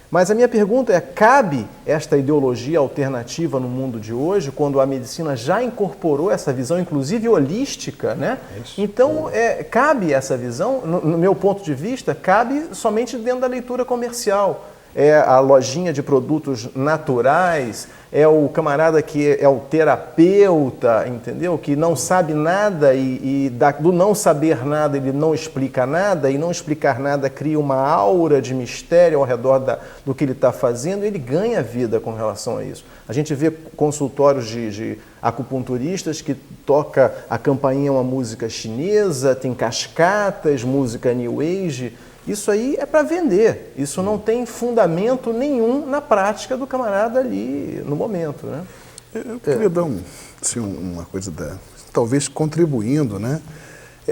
[SPEAKER 3] Mas a minha pergunta é, cabe esta ideologia alternativa no mundo de hoje, quando a medicina já incorporou essa visão, inclusive holística, né? Então, cabe essa visão, no meu ponto de vista, cabe somente dentro da leitura comercial. É a lojinha de produtos naturais, é o camarada que é o terapeuta, entendeu? Que não sabe nada e do não saber nada ele não explica nada, e não explicar nada cria uma aura de mistério ao redor do que ele está fazendo, e ele ganha vida com relação a isso. A gente vê consultórios de acupunturistas que toca a campainha uma música chinesa, tem cascatas, música New Age. Isso aí é para vender, isso não tem fundamento nenhum na prática do camarada ali no momento, né?
[SPEAKER 5] Eu queria dar uma coisa, talvez contribuindo, né?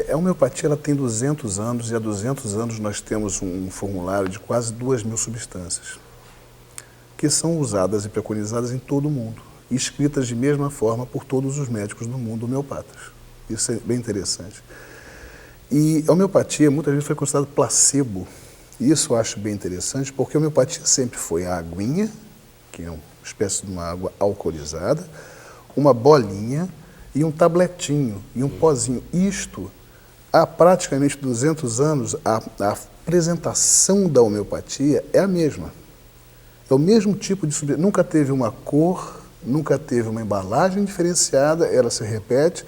[SPEAKER 5] A homeopatia ela tem 200 anos e há 200 anos nós temos um formulário de quase 2.000 substâncias que são usadas e preconizadas em todo o mundo, e escritas de mesma forma por todos os médicos do mundo homeopatas. Isso é bem interessante. E a homeopatia muitas vezes foi considerada placebo. Isso eu acho bem interessante, porque a homeopatia sempre foi a aguinha, que é uma espécie de uma água alcoolizada, uma bolinha e um tabletinho e um pozinho. Isto, há praticamente 200 anos, a apresentação da homeopatia é a mesma. É o mesmo tipo de substância. Nunca teve uma cor, nunca teve uma embalagem diferenciada, ela se repete.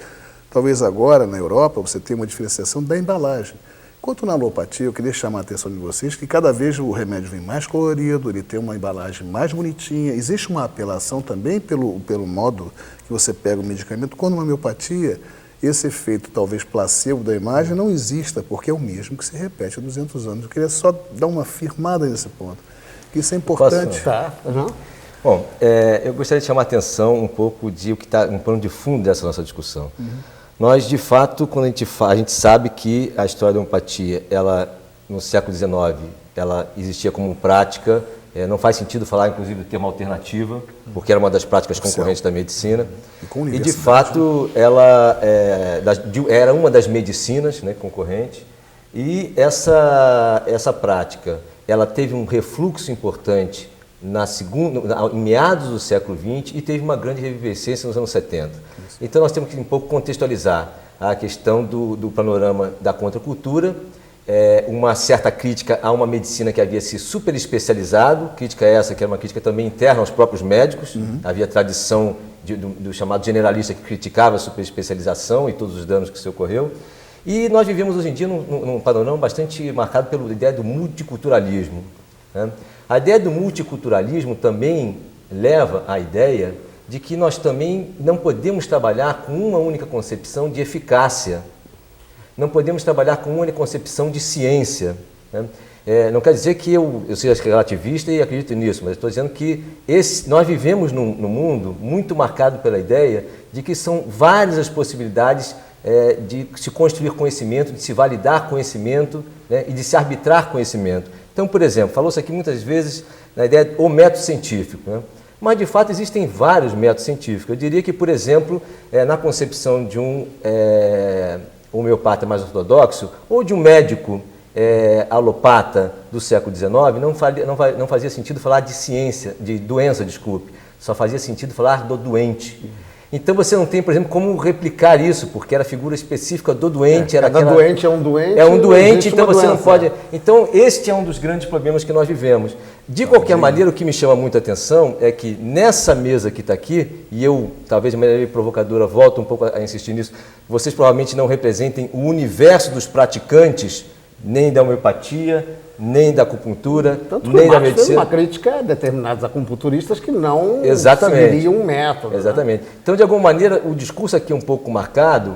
[SPEAKER 5] Talvez agora, na Europa, você tenha uma diferenciação da embalagem. Quanto na alopatia, eu queria chamar a atenção de vocês que cada vez o remédio vem mais colorido, ele tem uma embalagem mais bonitinha. Existe uma apelação também pelo modo que você pega o medicamento. Quando na homeopatia, esse efeito talvez placebo da imagem não exista, porque é o mesmo que se repete há 200 anos. Eu queria só dar uma firmada nesse ponto, que isso é importante.
[SPEAKER 2] Bom, eu gostaria de chamar a atenção um pouco de o que está um plano de fundo dessa nossa discussão. Nós, de fato, quando a gente sabe que a história da homeopatia, ela, no século XIX, ela existia como prática, não faz sentido falar, inclusive, do termo alternativa, porque era uma das práticas concorrentes da medicina. E de fato, ela era uma das medicinas, né, concorrentes, e essa prática, ela teve um refluxo importante em meados do século XX e teve uma grande revivescência nos anos 70. Então nós temos que um pouco contextualizar a questão do panorama da contracultura, uma certa crítica a uma medicina que havia se super especializado, crítica essa que era uma crítica também interna aos próprios médicos, havia tradição do chamado generalista que criticava a super especialização e todos os danos que se ocorreu. E nós vivemos hoje em dia num panorama bastante marcado pela ideia do multiculturalismo, né? A ideia do multiculturalismo também leva à ideia de que nós também não podemos trabalhar com uma única concepção de eficácia, não podemos trabalhar com uma única concepção de ciência, né? Não quer dizer que eu seja relativista e acredito nisso, mas estou dizendo que nós vivemos num mundo muito marcado pela ideia de que são várias as possibilidades de se construir conhecimento, de se validar conhecimento, né, e de se arbitrar conhecimento. Então, por exemplo, falou-se aqui muitas vezes na ideia do método científico, né? Mas, de fato, existem vários métodos científicos. Eu diria que, por exemplo, na concepção de um homeopata mais ortodoxo ou de um médico alopata do século XIX, não fazia sentido falar de ciência, de doença, desculpe, só fazia sentido falar do doente. Então você não tem, por exemplo, como replicar isso, porque era a figura específica do doente.
[SPEAKER 1] Cada doente é um doente.
[SPEAKER 2] É um doente, então você
[SPEAKER 1] doença.
[SPEAKER 2] não pode... Então este é um dos grandes problemas que nós vivemos. De qualquer maneira, o que me chama muita atenção é que nessa mesa que está aqui, e eu, talvez de maneira provocadora, volto um pouco a insistir nisso, vocês provavelmente não representem o universo dos praticantes, nem da homeopatia, nem da acupuntura,
[SPEAKER 1] Tanto
[SPEAKER 2] nem
[SPEAKER 1] que
[SPEAKER 2] da
[SPEAKER 1] o Marx fez
[SPEAKER 2] medicina.
[SPEAKER 1] uma crítica a determinados acupunturistas que não
[SPEAKER 2] Exatamente.
[SPEAKER 1] seguiriam um método.
[SPEAKER 2] Exatamente. Então, de alguma maneira, o discurso aqui é um pouco marcado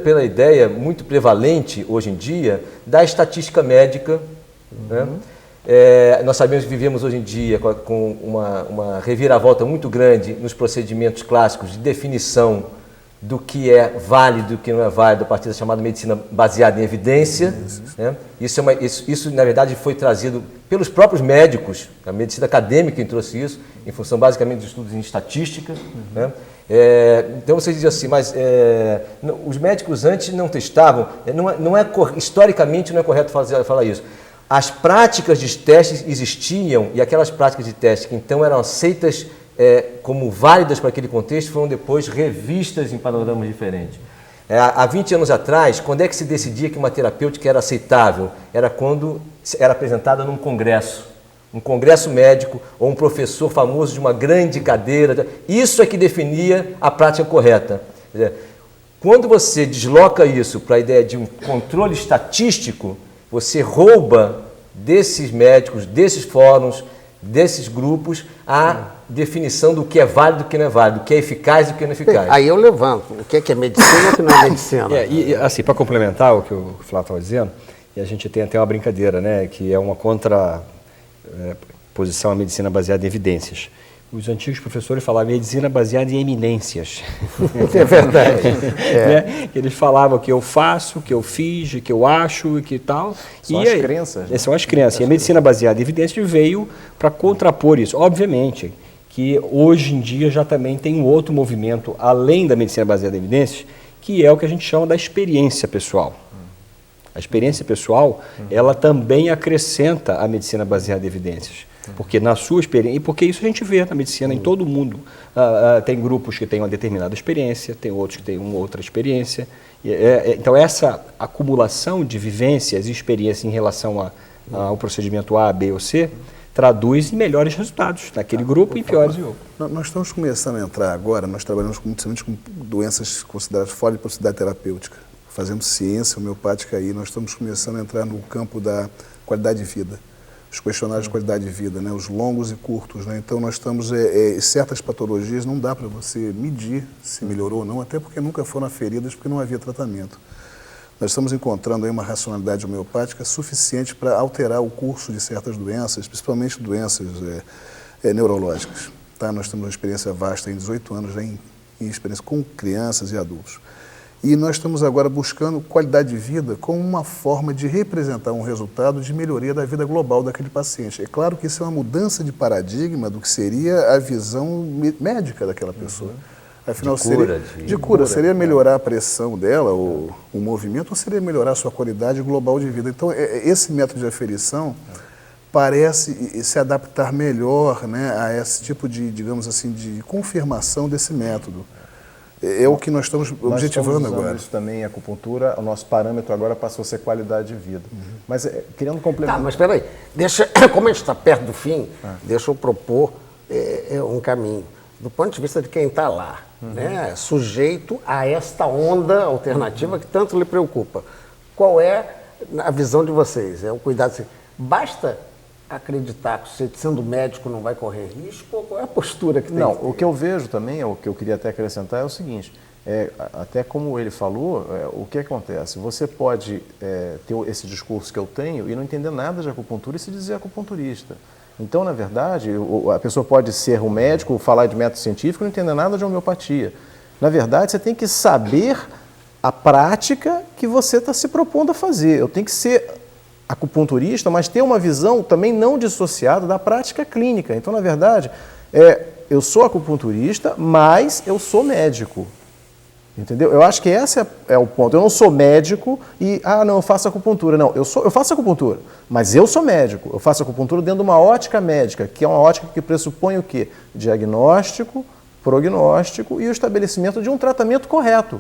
[SPEAKER 2] pela ideia muito prevalente hoje em dia da estatística médica. Né? Nós sabemos que vivemos hoje em dia com uma reviravolta muito grande nos procedimentos clássicos de definição do que é válido e do que não é válido a partir da chamada medicina baseada em evidência. Né? Isso, na verdade, foi trazido pelos próprios médicos, a medicina acadêmica trouxe isso, em função basicamente dos estudos em estatística. Né? Então vocês dizem assim, mas os médicos antes não testavam, historicamente não é correto falar isso. As práticas de testes existiam e aquelas práticas de teste que então eram aceitas como válidas para aquele contexto foram depois revistas em panoramas diferentes. Há 20 anos atrás, quando é que se decidia que uma terapêutica era aceitável? Era quando era apresentada num congresso. Um congresso médico ou um professor famoso de uma grande cadeira. Isso é que definia a prática correta. Quando você desloca isso para a ideia de um controle estatístico, você rouba desses médicos, desses fóruns, desses grupos, a definição do que é válido e do que não é válido, do que é eficaz e do que não é eficaz.
[SPEAKER 1] Aí eu levanto. O que é medicina e o que não é medicina?
[SPEAKER 4] E assim, para complementar o que o Flávio estava dizendo, e a gente tem até uma brincadeira, né, que é uma contraposição à medicina baseada em evidências. Os antigos professores falavam medicina baseada em eminências.
[SPEAKER 1] É verdade.
[SPEAKER 4] Né? Eles falavam que eu faço, que eu fiz, que eu acho e que tal.
[SPEAKER 3] São as crenças.
[SPEAKER 4] São as crenças. E a medicina baseada em evidências veio para contrapor isso. Obviamente que hoje em dia já também tem um outro movimento, além da medicina baseada em evidências, que é o que a gente chama da experiência pessoal. A experiência pessoal, ela também acrescenta a medicina baseada em evidências. Porque na sua experiência, e porque isso a gente vê na medicina em todo mundo, tem grupos que têm uma determinada experiência, tem outros que têm uma outra experiência. Então essa acumulação de vivências e experiências em relação ao procedimento A, B ou C, traduz em melhores resultados naquele grupo e piores em outro.
[SPEAKER 5] Nós estamos começando a entrar agora, nós trabalhamos principalmente com doenças consideradas fora de possibilidade terapêutica. Fazemos ciência homeopática aí, nós estamos começando a entrar no campo da qualidade de vida. Os questionários de qualidade de vida, né? Os longos e curtos. Né? Então, nós estamos, certas patologias não dá para você medir se melhorou ou não, até porque nunca foram aferidas, porque não havia tratamento. Nós estamos encontrando aí uma racionalidade homeopática suficiente para alterar o curso de certas doenças, principalmente doenças neurológicas. Tá? Nós temos uma experiência vasta em 18 anos em experiência com crianças e adultos. E nós estamos agora buscando qualidade de vida como uma forma de representar um resultado de melhoria da vida global daquele paciente. É claro que isso é uma mudança de paradigma do que seria a visão médica daquela pessoa. Afinal, de cura, seria melhorar a pressão dela, o movimento, ou seria melhorar a sua qualidade global de vida? Então, esse método de aferição parece se adaptar melhor, né, a esse tipo de, digamos assim, de confirmação desse método. É o que nós estamos objetivando agora.
[SPEAKER 3] Isso também, a acupuntura, o nosso parâmetro agora passou a ser qualidade de vida. Mas, querendo complementar...
[SPEAKER 1] Tá, mas espera aí. Como a gente está perto do fim, deixa eu propor um caminho. Do ponto de vista de quem está lá, né, sujeito a esta onda alternativa que tanto lhe preocupa. Qual é a visão de vocês? É o cuidado assim, basta acreditar que você, sendo médico, não vai correr risco? Qual é a postura que tem?
[SPEAKER 3] Não, o que eu vejo também, o que eu queria até acrescentar é o seguinte, até como ele falou, o que acontece? Você pode ter esse discurso que eu tenho e não entender nada de acupuntura e se dizer acupunturista. Então, na verdade, a pessoa pode ser um médico, falar de método científico e não entender nada de homeopatia. Na verdade, você tem que saber a prática que você está se propondo a fazer. Eu tenho que ser acupunturista, mas ter uma visão também não dissociada da prática clínica. Então, na verdade, eu sou acupunturista, mas eu sou médico. Entendeu? Eu acho que esse é o ponto. Eu não sou médico e, não, eu faço acupuntura. Não, eu faço acupuntura, mas eu sou médico. Eu faço acupuntura dentro de uma ótica médica, que é uma ótica que pressupõe o quê? Diagnóstico, prognóstico e o estabelecimento de um tratamento correto.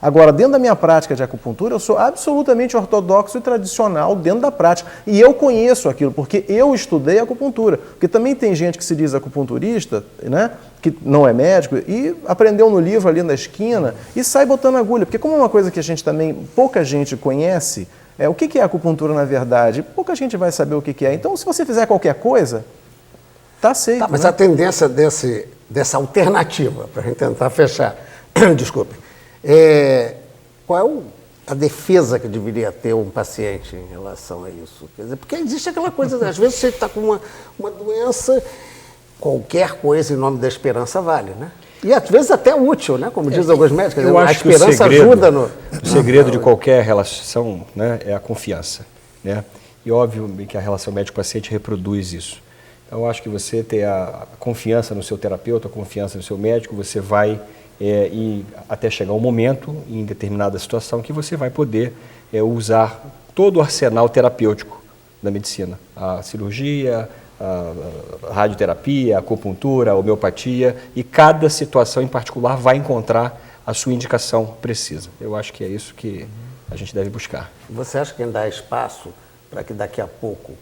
[SPEAKER 3] Agora, dentro da minha prática de acupuntura, eu sou absolutamente ortodoxo e tradicional dentro da prática. E eu conheço aquilo, porque eu estudei acupuntura. Porque também tem gente que se diz acupunturista, né, que não é médico, e aprendeu no livro ali na esquina e sai botando agulha. Porque como é uma coisa que a gente também, pouca gente conhece, o que é acupuntura na verdade? Pouca gente vai saber o que é. Então, se você fizer qualquer coisa, tá aceito.
[SPEAKER 1] Tá, mas
[SPEAKER 3] né?
[SPEAKER 1] a tendência dessa alternativa, para a gente tentar fechar, desculpe, qual é a defesa que deveria ter um paciente em relação a isso? Quer dizer, porque existe aquela coisa, às vezes você está com uma doença, qualquer coisa em nome da esperança vale, né? E às vezes até útil, né? Como dizem alguns médicos,
[SPEAKER 4] Eu
[SPEAKER 1] a
[SPEAKER 4] acho que o
[SPEAKER 1] esperança
[SPEAKER 4] segredo,
[SPEAKER 1] ajuda no...
[SPEAKER 4] O segredo de qualquer relação, né, é a confiança, né? E óbvio que a relação médico-paciente reproduz isso. Então, eu acho que você ter a confiança no seu terapeuta, a confiança no seu médico, você vai ir até chegar um momento, em determinada situação, que você vai poder usar todo o arsenal terapêutico da medicina. A cirurgia, a radioterapia, a acupuntura, a homeopatia, e cada situação em particular vai encontrar a sua indicação precisa. Eu acho que é isso que a gente deve buscar.
[SPEAKER 1] Você acha que ainda há espaço para que daqui a pouco,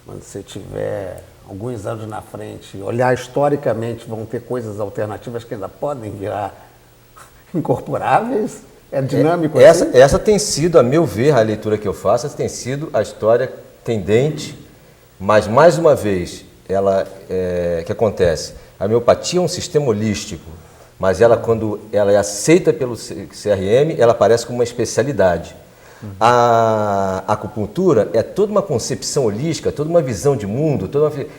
[SPEAKER 1] quando você tiver alguns anos na frente, olhar historicamente, vão ter coisas alternativas que ainda podem virar incorporáveis? É dinâmico assim?
[SPEAKER 2] Essa tem sido, a meu ver, a leitura que eu faço, essa tem sido a história tendente, mas mais uma vez, que acontece? A homeopatia é um sistema holístico, mas ela, quando ela é aceita pelo CRM, ela aparece como uma especialidade. A acupuntura é toda uma concepção holística, toda uma visão de mundo,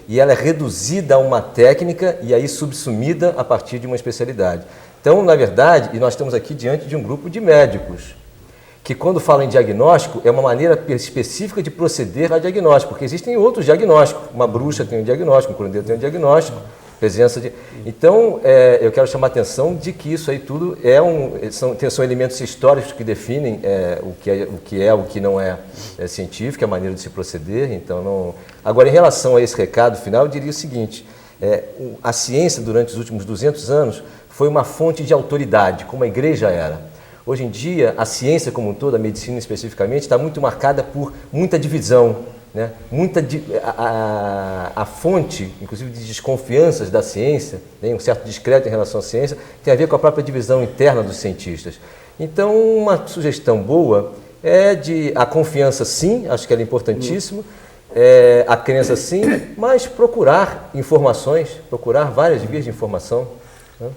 [SPEAKER 2] e ela é reduzida a uma técnica e aí subsumida a partir de uma especialidade. Então, na verdade, e nós estamos aqui diante de um grupo de médicos, que quando falam em diagnóstico, é uma maneira específica de proceder a diagnóstico, porque existem outros diagnósticos. Uma bruxa tem um diagnóstico, um curandeiro tem um diagnóstico, presença de... Então, eu quero chamar a atenção de que isso aí tudo são elementos históricos que definem o que não é científico, a maneira de se proceder. Então, não... Agora, em relação a esse recado final, eu diria o seguinte, a ciência, durante os últimos 200 anos, foi uma fonte de autoridade, como a igreja era. Hoje em dia, a ciência como um todo, a medicina especificamente, está muito marcada por muita divisão, né? A fonte, inclusive, de desconfianças da ciência, né? Um certo descrédito em relação à ciência, tem a ver com a própria divisão interna dos cientistas. Então, uma sugestão boa é a confiança, sim, acho que ela é importantíssima, a crença, sim, mas procurar informações, procurar várias vias de informação. Né?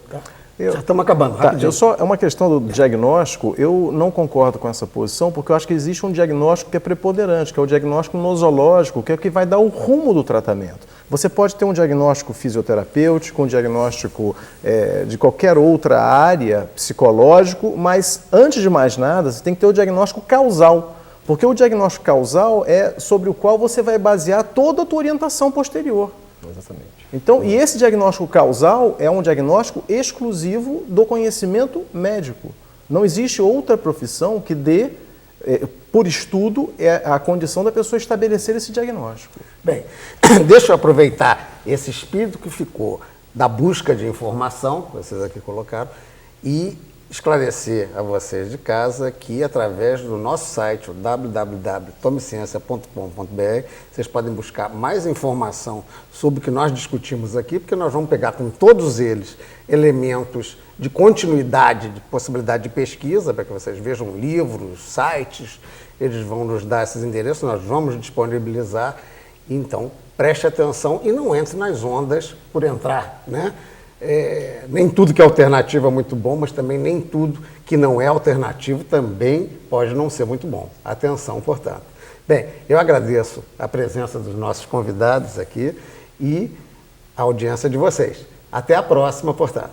[SPEAKER 1] Já estamos acabando, rapidinho.
[SPEAKER 3] É uma questão do diagnóstico, eu não concordo com essa posição, porque eu acho que existe um diagnóstico que é preponderante, que é o diagnóstico nosológico, que é o que vai dar o rumo do tratamento. Você pode ter um diagnóstico fisioterapêutico, um diagnóstico de qualquer outra área, psicológico, mas antes de mais nada, você tem que ter o diagnóstico causal, porque o diagnóstico causal é sobre o qual você vai basear toda a tua orientação posterior.
[SPEAKER 2] Exatamente.
[SPEAKER 3] Então, e esse diagnóstico causal é um diagnóstico exclusivo do conhecimento médico. Não existe outra profissão que dê, por estudo, a condição da pessoa estabelecer esse diagnóstico.
[SPEAKER 1] Bem, deixa eu aproveitar esse espírito que ficou da busca de informação, que vocês aqui colocaram, e esclarecer a vocês de casa que, através do nosso site, o www.tomeciencia.com.br, vocês podem buscar mais informação sobre o que nós discutimos aqui, porque nós vamos pegar com todos eles elementos de continuidade, de possibilidade de pesquisa, para que vocês vejam livros, sites, eles vão nos dar esses endereços, nós vamos disponibilizar. Então, preste atenção e não entre nas ondas por entrar, né? Nem tudo que é alternativo é muito bom, mas também nem tudo que não é alternativo também pode não ser muito bom. Atenção, portanto. Bem, eu agradeço a presença dos nossos convidados aqui e a audiência de vocês. Até a próxima, portanto.